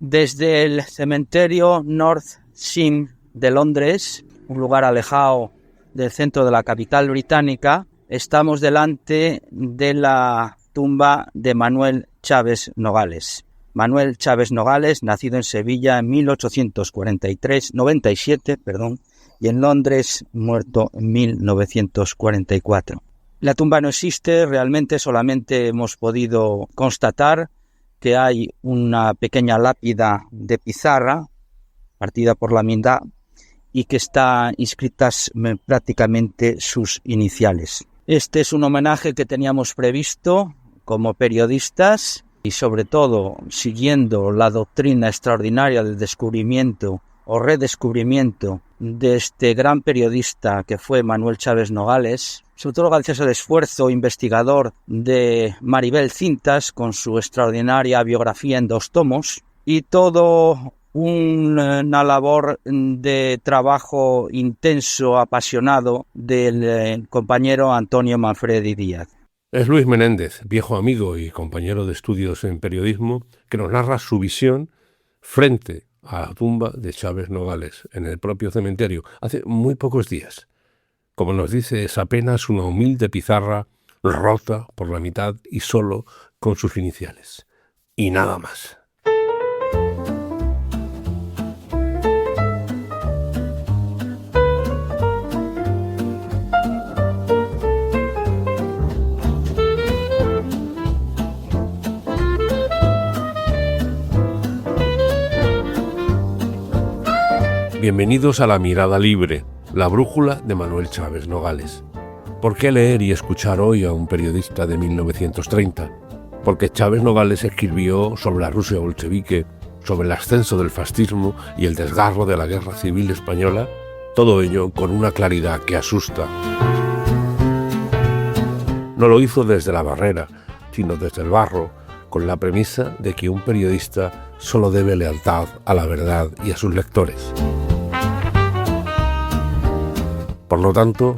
Desde el cementerio North Sheen de Londres, un lugar alejado del centro de la capital británica, estamos delante de la tumba de Manuel Chaves Nogales. Manuel Chaves Nogales, nacido en Sevilla en 1897, y en Londres, muerto en 1944. La tumba no existe, realmente solamente hemos podido constatar que hay una pequeña lápida de pizarra, partida por la mitad, y que está inscritas prácticamente sus iniciales. Este es un homenaje que teníamos previsto como periodistas y sobre todo siguiendo la doctrina extraordinaria del descubrimiento o redescubrimiento de este gran periodista que fue Manuel Chaves Nogales, sobre todo gracias al esfuerzo investigador de Maribel Cintas con su extraordinaria biografía en 2 tomos y todo una labor de trabajo intenso, apasionado del compañero Antonio Manfredi Díaz. Es Luis Menéndez, viejo amigo y compañero de estudios en periodismo, que nos narra su visión frente a la tumba de Chaves Nogales en el propio cementerio hace muy pocos días. Como nos dice, es apenas una humilde pizarra rota por la mitad y solo con sus iniciales. Y nada más. Bienvenidos a La Mirada Libre, la brújula de Manuel Chaves Nogales. ¿Por qué leer y escuchar hoy a un periodista de 1930? Porque Chaves Nogales escribió sobre la Rusia bolchevique, sobre el ascenso del fascismo y el desgarro de la Guerra Civil Española, todo ello con una claridad que asusta. No lo hizo desde la barrera, sino desde el barro, con la premisa de que un periodista solo debe lealtad a la verdad y a sus lectores. Por lo tanto,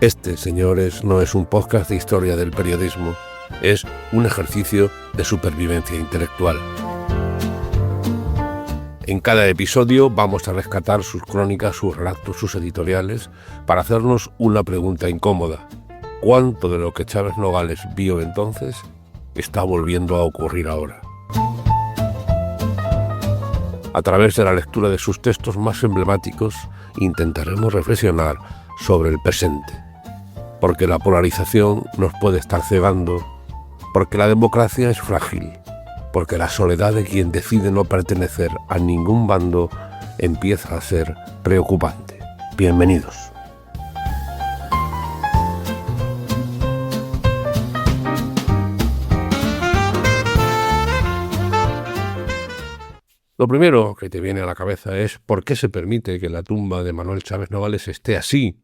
este, señores, no es un podcast de historia del periodismo, es un ejercicio de supervivencia intelectual. En cada episodio vamos a rescatar sus crónicas, sus relatos, sus editoriales, para hacernos una pregunta incómoda. ¿Cuánto de lo que Chaves Nogales vio entonces está volviendo a ocurrir ahora? A través de la lectura de sus textos más emblemáticos, intentaremos reflexionar sobre el presente, porque la polarización nos puede estar cegando, porque la democracia es frágil, porque la soledad de quien decide no pertenecer a ningún bando empieza a ser preocupante. Bienvenidos. Lo primero que te viene a la cabeza es por qué se permite que la tumba de Manuel Chaves Nogales esté así,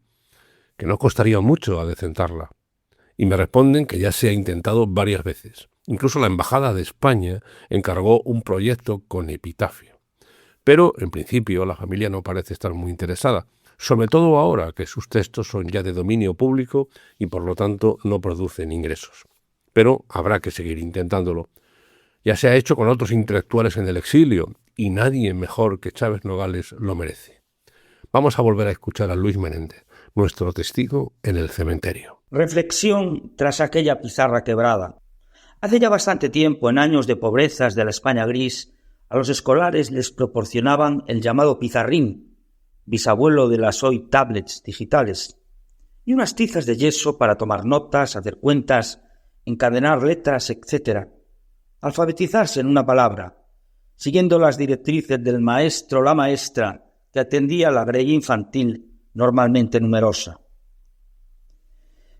que no costaría mucho adecentarla. Y me responden que ya se ha intentado varias veces. Incluso la Embajada de España encargó un proyecto con epitafio. Pero, en principio, la familia no parece estar muy interesada, sobre todo ahora que sus textos son ya de dominio público y por lo tanto no producen ingresos. Pero habrá que seguir intentándolo. Ya se ha hecho con otros intelectuales en el exilio, y nadie mejor que Chaves Nogales lo merece. Vamos a volver a escuchar a Luis Menéndez, nuestro testigo en el cementerio. Reflexión tras aquella pizarra quebrada. Hace ya bastante tiempo, en años de pobrezas de la España gris, a los escolares les proporcionaban el llamado pizarrín, bisabuelo de las hoy tablets digitales, y unas tizas de yeso para tomar notas, hacer cuentas, encadenar letras, etc. Alfabetizarse en una palabra, siguiendo las directrices del maestro o la maestra que atendía a la grey infantil, normalmente numerosa.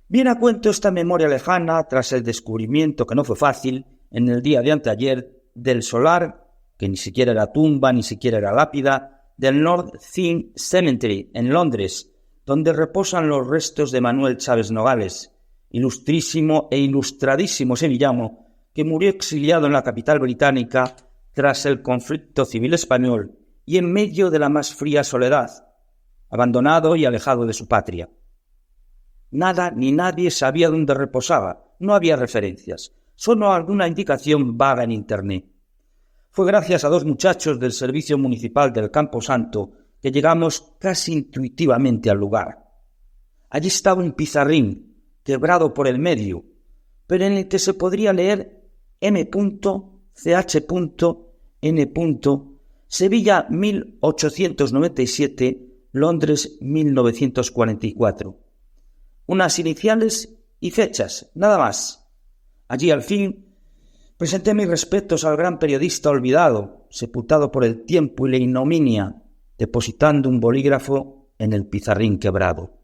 Bien a cuento esta memoria lejana tras el descubrimiento, que no fue fácil, en el día de anteayer, del solar, que ni siquiera era tumba, ni siquiera era lápida, del North Sheen Cemetery, en Londres, donde reposan los restos de Manuel Chaves Nogales, ilustrísimo e ilustradísimo sevillano, que murió exiliado en la capital británica tras el conflicto civil español y en medio de la más fría soledad, abandonado y alejado de su patria. Nada ni nadie sabía dónde reposaba, no había referencias, solo alguna indicación vaga en Internet. Fue gracias a 2 muchachos del Servicio Municipal del Campo Santo que llegamos casi intuitivamente al lugar. Allí estaba un pizarrín, quebrado por el medio, pero en el que se podría leer M.CH.N. Sevilla 1897, Londres 1944. Unas iniciales y fechas, nada más. Allí al fin presenté mis respetos al gran periodista olvidado, sepultado por el tiempo y la ignominia, depositando un bolígrafo en el pizarrín quebrado.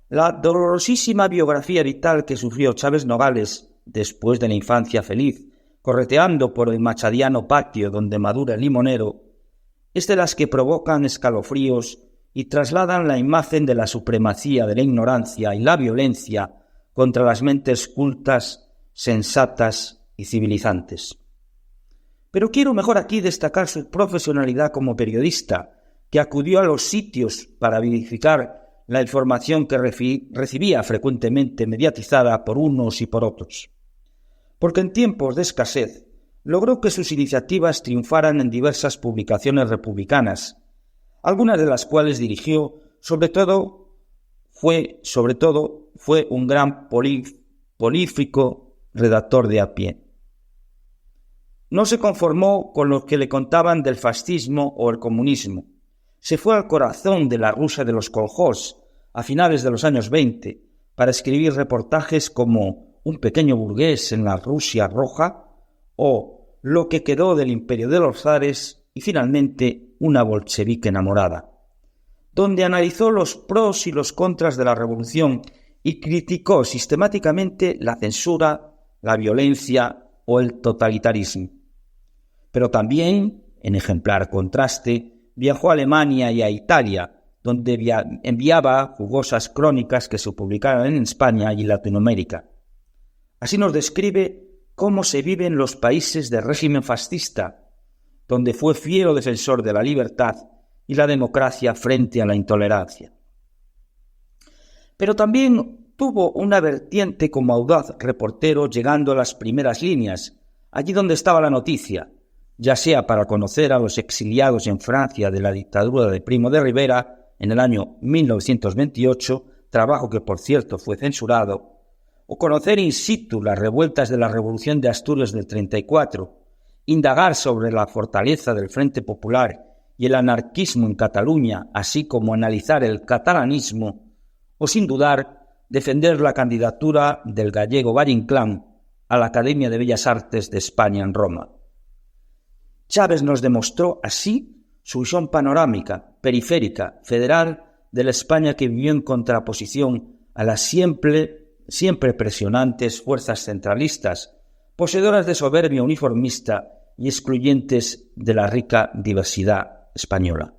La dolorosísima biografía vital que sufrió Chávez Nogales después de la infancia feliz, correteando por el machadiano patio donde madura el limonero, es de las que provocan escalofríos y trasladan la imagen de la supremacía de la ignorancia y la violencia contra las mentes cultas, sensatas y civilizantes. Pero quiero mejor aquí destacar su profesionalidad como periodista, que acudió a los sitios para verificar la información que recibía frecuentemente mediatizada por unos y por otros. Porque en tiempos de escasez logró que sus iniciativas triunfaran en diversas publicaciones republicanas, algunas de las cuales dirigió, sobre todo fue un gran prolífico redactor de a pie. No se conformó con lo que le contaban del fascismo o el comunismo. Se fue al corazón de la Rusia de los kolhós a finales de los años 20 para escribir reportajes como Un pequeño burgués en la Rusia roja o Lo que quedó del imperio de los zares y finalmente Una bolchevique enamorada, donde analizó los pros y los contras de la revolución y criticó sistemáticamente la censura, la violencia o el totalitarismo. Pero también, en ejemplar contraste, viajó a Alemania y a Italia, donde enviaba jugosas crónicas que se publicaron en España y Latinoamérica. Así nos describe cómo se vive en los países del régimen fascista, donde fue fiero defensor de la libertad y la democracia frente a la intolerancia. Pero también tuvo una vertiente como audaz reportero llegando a las primeras líneas, allí donde estaba la noticia, ya sea para conocer a los exiliados en Francia de la dictadura de Primo de Rivera en el año 1928, trabajo que por cierto fue censurado, o conocer in situ las revueltas de la Revolución de Asturias del 34, indagar sobre la fortaleza del Frente Popular y el anarquismo en Cataluña, así como analizar el catalanismo, o sin dudar, defender la candidatura del gallego Valle Inclán a la Academia de Bellas Artes de España en Roma. Chávez nos demostró así su visión panorámica, periférica, federal de la España que vivió en contraposición a las siempre presionantes fuerzas centralistas, poseedoras de soberbia uniformista y excluyentes de la rica diversidad española.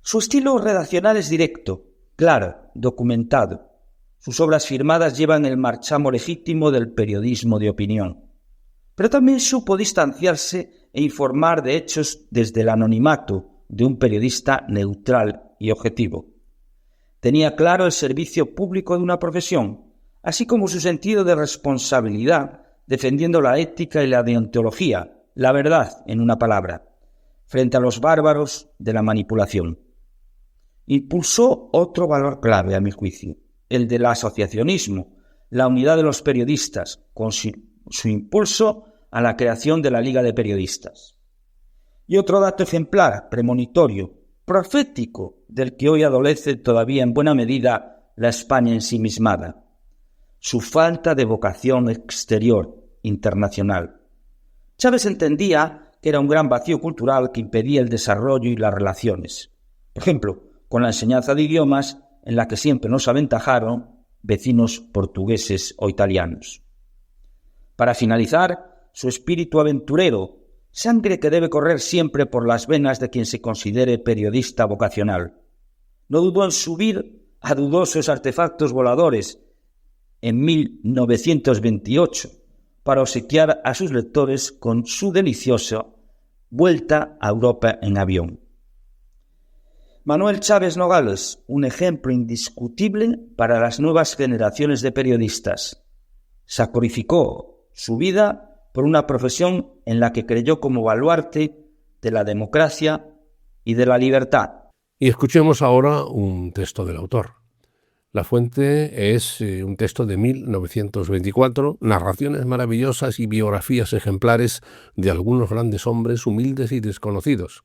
Su estilo redaccional es directo, claro, documentado. Sus obras firmadas llevan el marchamo legítimo del periodismo de opinión. Pero también supo distanciarse e informar de hechos desde el anonimato de un periodista neutral y objetivo. Tenía claro el servicio público de una profesión, así como su sentido de responsabilidad, defendiendo la ética y la deontología, la verdad, en una palabra, frente a los bárbaros de la manipulación. Impulsó otro valor clave, a mi juicio, el del asociacionismo, la unidad de los periodistas, con su impulso a la creación de la Liga de Periodistas. Y otro dato ejemplar, premonitorio, profético, del que hoy adolece todavía en buena medida la España ensimismada: su falta de vocación exterior, internacional. Chávez entendía que era un gran vacío cultural que impedía el desarrollo y las relaciones. Por ejemplo, con la enseñanza de idiomas, en la que siempre nos aventajaron vecinos portugueses o italianos. Para finalizar, su espíritu aventurero, sangre que debe correr siempre por las venas de quien se considere periodista vocacional. No dudó en subir a dudosos artefactos voladores en 1928 para obsequiar a sus lectores con su deliciosa vuelta a Europa en avión. Manuel Chávez Nogales, un ejemplo indiscutible para las nuevas generaciones de periodistas. Sacrificó su vida por una profesión en la que creyó como baluarte de la democracia y de la libertad. Y escuchemos ahora un texto del autor. La fuente es un texto de 1924, narraciones maravillosas y biografías ejemplares de algunos grandes hombres humildes y desconocidos.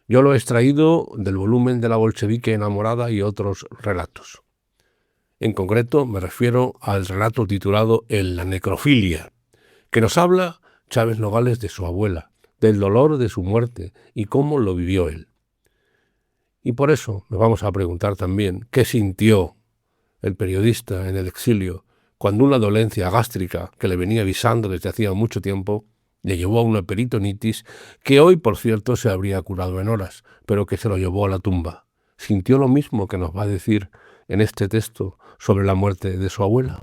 Yo lo he extraído del volumen de La bolchevique enamorada y otros relatos. En concreto me refiero al relato titulado En la necrofilia, que nos habla Chávez Nogales de su abuela, del dolor de su muerte y cómo lo vivió él. Y por eso nos vamos a preguntar también qué sintió el periodista en el exilio cuando una dolencia gástrica que le venía avisando desde hacía mucho tiempo le llevó a una peritonitis que hoy, por cierto, se habría curado en horas, pero que se lo llevó a la tumba. ¿Sintió lo mismo que nos va a decir en este texto sobre la muerte de su abuela?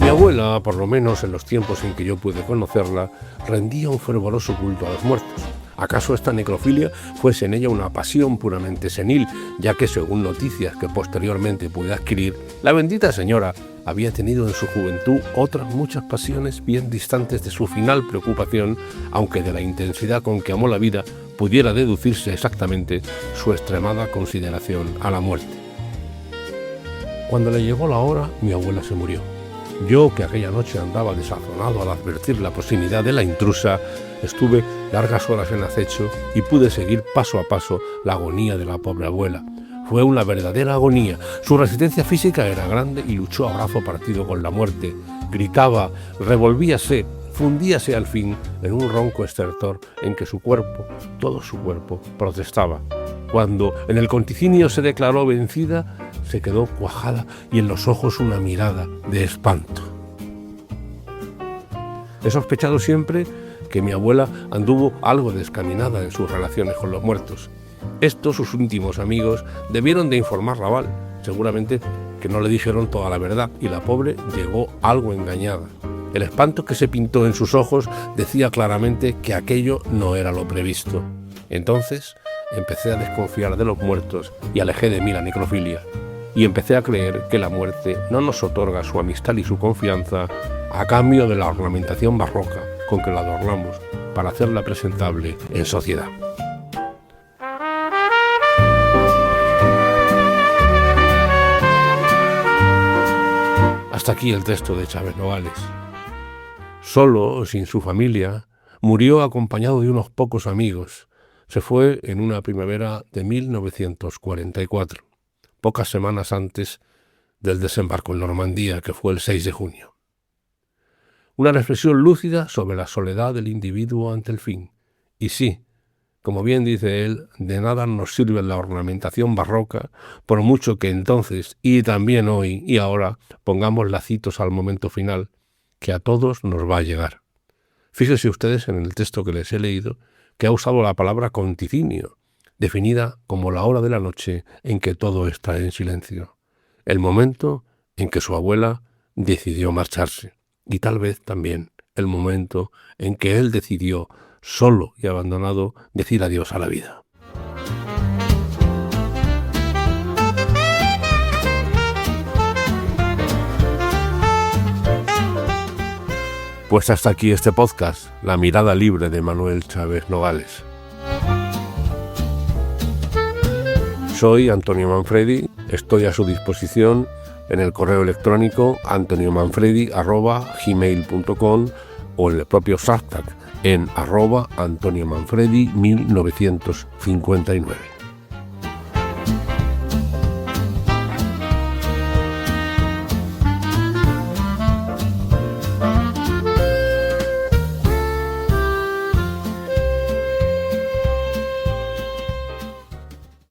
Mi abuela, por lo menos en los tiempos en que yo pude conocerla, rendía un fervoroso culto a los muertos. ¿Acaso esta necrofilia fuese en ella una pasión puramente senil, ya que, según noticias que posteriormente pude adquirir, la bendita señora había tenido en su juventud otras muchas pasiones bien distantes de su final preocupación, aunque de la intensidad con que amó la vida pudiera deducirse exactamente su extremada consideración a la muerte? Cuando le llegó la hora, mi abuela se murió. Yo, que aquella noche andaba desazonado al advertir la proximidad de la intrusa, estuve largas horas en acecho y pude seguir paso a paso la agonía de la pobre abuela. Fue una verdadera agonía. Su resistencia física era grande y luchó a brazo partido con la muerte. Gritaba, revolvíase, fundíase al fin en un ronco estertor en que su cuerpo, todo su cuerpo, protestaba. Cuando en el conticinio se declaró vencida, se quedó cuajada y en los ojos una mirada de espanto. He sospechado siempre que mi abuela anduvo algo descaminada en sus relaciones con los muertos. Estos, sus íntimos amigos, debieron de informarla mal. Seguramente que no le dijeron toda la verdad y la pobre llegó algo engañada. El espanto que se pintó en sus ojos decía claramente que aquello no era lo previsto. Entonces empecé a desconfiar de los muertos y alejé de mí la necrofilia. Y empecé a creer que la muerte no nos otorga su amistad y su confianza a cambio de la ornamentación barroca con que la adornamos para hacerla presentable en sociedad. Hasta aquí el texto de Chávez Nogales. Solo, sin su familia, murió acompañado de unos pocos amigos. Se fue en una primavera de 1944. Pocas semanas antes del desembarco en Normandía, que fue el 6 de junio. Una reflexión lúcida sobre la soledad del individuo ante el fin. Y sí, como bien dice él, de nada nos sirve la ornamentación barroca, por mucho que entonces, y también hoy y ahora, pongamos lacitos al momento final, que a todos nos va a llegar. Fíjense ustedes en el texto que les he leído, que ha usado la palabra conticinio, definida como la hora de la noche en que todo está en silencio, el momento en que su abuela decidió marcharse, y tal vez también el momento en que él decidió, solo y abandonado, decir adiós a la vida. Pues hasta aquí este podcast, La mirada libre de Manuel Chávez Nogales. Soy Antonio Manfredi, estoy a su disposición en el correo electrónico antoniomanfredi@gmail.com o en el propio hashtag en @AntonioManfredi1959.